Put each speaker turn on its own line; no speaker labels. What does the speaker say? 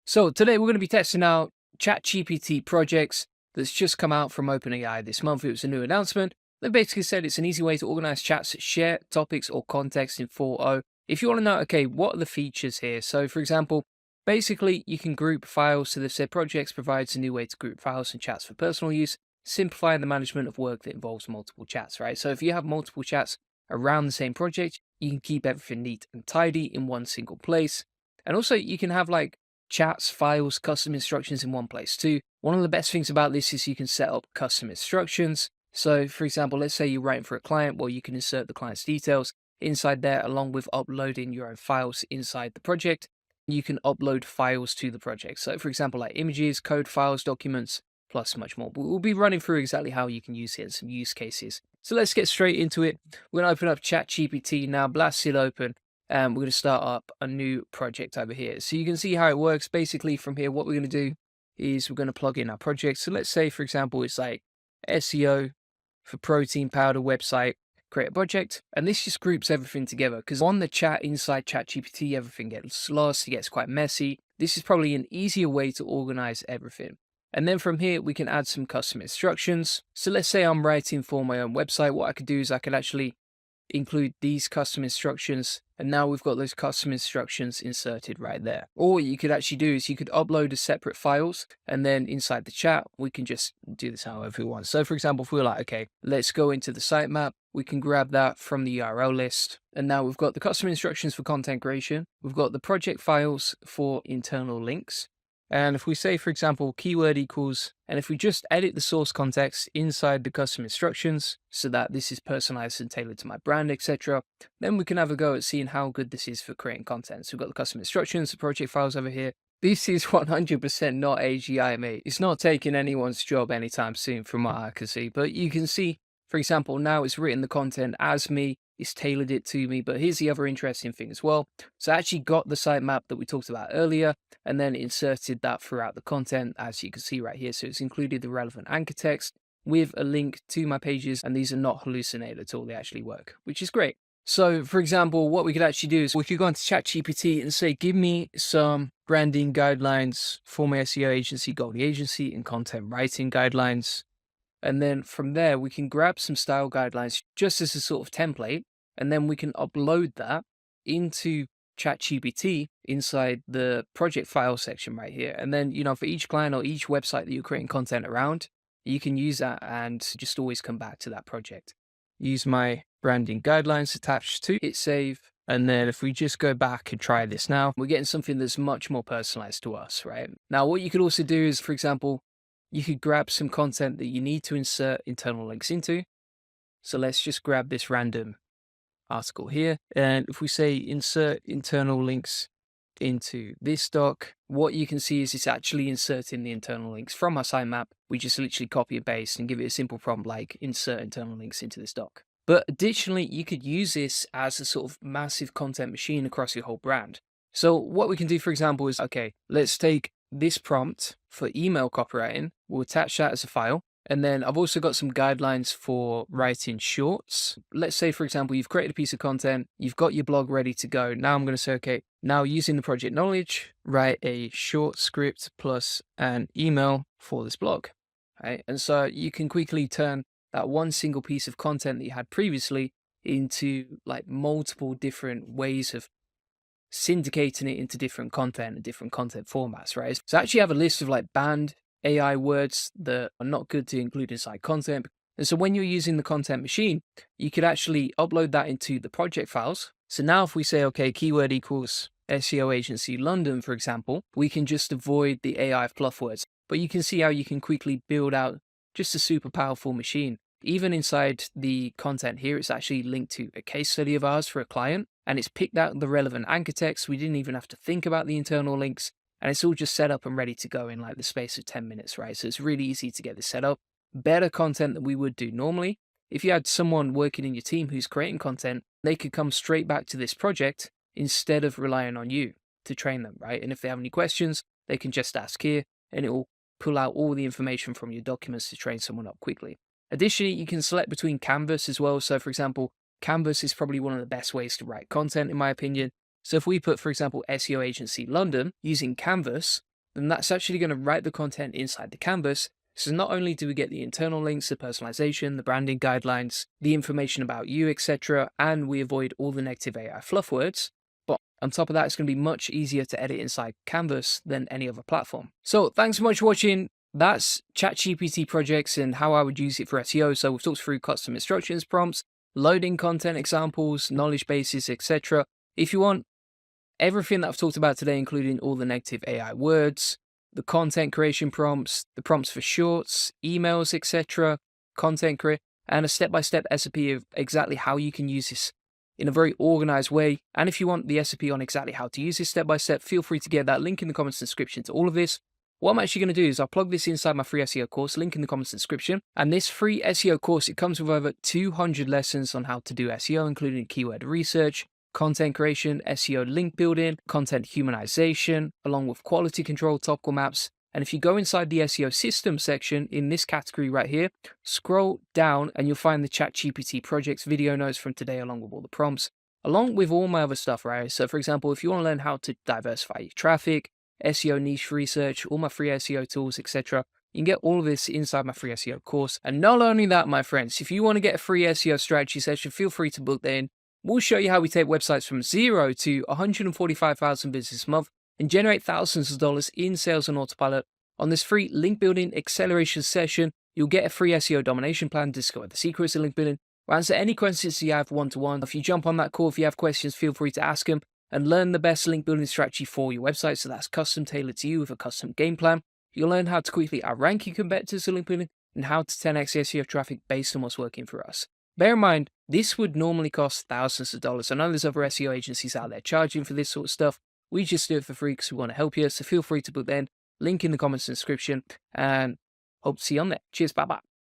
So today we're going to be testing out ChatGPT projects that's just come out from OpenAI this month. It was a new announcement. They basically said it's an easy way to organize chats, share topics or context in 4.0. If you want to know, okay, what are the features here? So for example, basically you can group files. So they've said projects provides a new way to group files and chats for personal use, simplifying the management of work that involves multiple chats, right? So if you have multiple chats around the same project, you can keep everything neat and tidy in one single place. And also you can have like chats, files, custom instructions in one place too. One of the best things about this is you can set up custom instructions. So for example, let's say you're writing for a client, well, you can insert the client's details inside there along with uploading your own files inside the project. You can upload files to the project. So for example, like images, code files, documents, plus much more. We'll be running through exactly how you can use it and some use cases. So let's get straight into it. We're going to open up ChatGPT now, blast it open. And we're going to start up a new project over here. So you can see how it works. Basically from here, what we're going to do is we're going to plug in our project. So let's say, for example, it's like SEO for protein powder website, create a project. And this just groups everything together because on the chat inside ChatGPT, everything gets lost. It gets quite messy. This is probably an easier way to organize everything. And then from here, we can add some custom instructions. So let's say I'm writing for my own website. What I could do is I could actually include these custom instructions, and now we've got those custom instructions inserted right there. Or what you could actually do is you could upload as separate files, and then inside the chat we can just do this however we want. So for example, if we're like, okay, let's go into the sitemap, we can grab that from the URL list, and now we've got the custom instructions for content creation, we've got the project files for internal links. And if we say, for example, keyword equals, and if we just edit the source context inside the custom instructions so that this is personalized and tailored to my brand, etc., then we can have a go at seeing how good this is for creating content. So we've got the custom instructions, the project files over here. This is 100% not AGI, mate. It's not taking anyone's job anytime soon from what I can see. But you can see, for example, now it's written the content as me. It's tailored it to me. But here's the other interesting thing as well. So I actually got the sitemap that we talked about earlier and then inserted that throughout the content, as you can see right here. So it's included the relevant anchor text with a link to my pages, and these are not hallucinated at all. They actually work, which is great. So for example, what we could actually do is we could go into ChatGPT and say, give me some branding guidelines for my SEO agency, Goldie Agency, and content writing guidelines. And then from there, we can grab some style guidelines just as a sort of template, and then we can upload that into ChatGPT inside the project file section right here. And then, for each client or each website that you're creating content around, you can use that and just always come back to that project. Use my branding guidelines attached to hit save. And then if we just go back and try this now, we're getting something that's much more personalized to us, right? Now, what you could also do is, for example, you could grab some content that you need to insert internal links into. So let's just grab this random article here. And if we say insert internal links into this doc, what you can see is it's actually inserting the internal links from our sitemap. We just literally copy and paste and give it a simple prompt like insert internal links into this doc. But additionally, you could use this as a sort of massive content machine across your whole brand. So what we can do, for example, is, okay, let's take this prompt for email copywriting. We'll attach that as a file. And then I've also got some guidelines for writing shorts. Let's say, for example, you've created a piece of content, you've got your blog ready to go. Now I'm going to say, okay, now using the project knowledge, write a short script plus an email for this blog. Right? And so you can quickly turn that one single piece of content that you had previously into like multiple different ways of syndicating it into different content and different content formats, right? So I actually have a list of like banned AI words that are not good to include inside content. And so when you're using the content machine, you could actually upload that into the project files. So now if we say, okay, keyword equals SEO agency London, for example, we can just avoid the AI fluff words. But you can see how you can quickly build out just a super powerful machine. Even inside the content here, it's actually linked to a case study of ours for a client, and it's picked out the relevant anchor text. We didn't even have to think about the internal links, and it's all just set up and ready to go in like the space of 10 minutes, right? So it's really easy to get this set up. Better content than we would do normally. If you had someone working in your team who's creating content, they could come straight back to this project instead of relying on you to train them, right? And if they have any questions, they can just ask here, and it will pull out all the information from your documents to train someone up quickly. Additionally, you can select between Canvas as well. So for example, Canvas is probably one of the best ways to write content, in my opinion. So if we put, for example, SEO agency London using Canvas, then that's actually going to write the content inside the canvas. So not only do we get the internal links, the personalization, the branding guidelines, the information about you, etc., and we avoid all the negative AI fluff words, but on top of that, it's going to be much easier to edit inside Canvas than any other platform. So thanks so much for watching. That's ChatGPT projects and how I would use it for SEO. So we've talked through custom instructions, prompts, loading content examples, knowledge bases, etc. If you want everything that I've talked about today, including all the negative AI words, the content creation prompts, the prompts for shorts, emails, etc., content create, and a step-by-step SOP of exactly how you can use this in a very organized way. And if you want the SOP on exactly how to use this step-by-step, feel free to get that link in the comments description to all of this. What I'm actually going to do is I'll plug this inside my free SEO course, link in the comments description. And this free SEO course, it comes with over 200 lessons on how to do SEO, including keyword research, content creation, SEO link building, content humanization, along with quality control, topical maps. And if you go inside the SEO system section in this category right here, scroll down and you'll find the ChatGPT projects video notes from today, along with all the prompts, along with all my other stuff, right? So for example, if you want to learn how to diversify your traffic, SEO niche research, all my free SEO tools, etc., you can get all of this inside my free SEO course. And not only that, my friends, if you want to get a free SEO strategy session, feel free to book that in. We'll show you how we take websites from 0 to 145,000 visits a month and generate thousands of dollars in sales on autopilot. On this free link building acceleration session, you'll get a free SEO domination plan, discover the secrets of link building. We'll answer any questions you have one-to-one. If you jump on that call, if you have questions, feel free to ask them and learn the best link building strategy for your website. So that's custom tailored to you with a custom game plan. You'll learn how to quickly outrank your competitors to link building and how to 10x SEO traffic based on what's working for us. Bear in mind, this would normally cost thousands of dollars. I know there's other SEO agencies out there charging for this sort of stuff. We just do it for free because we want to help you. So feel free to book then. Link in the comments description and hope to see you on there. Cheers. Bye-bye.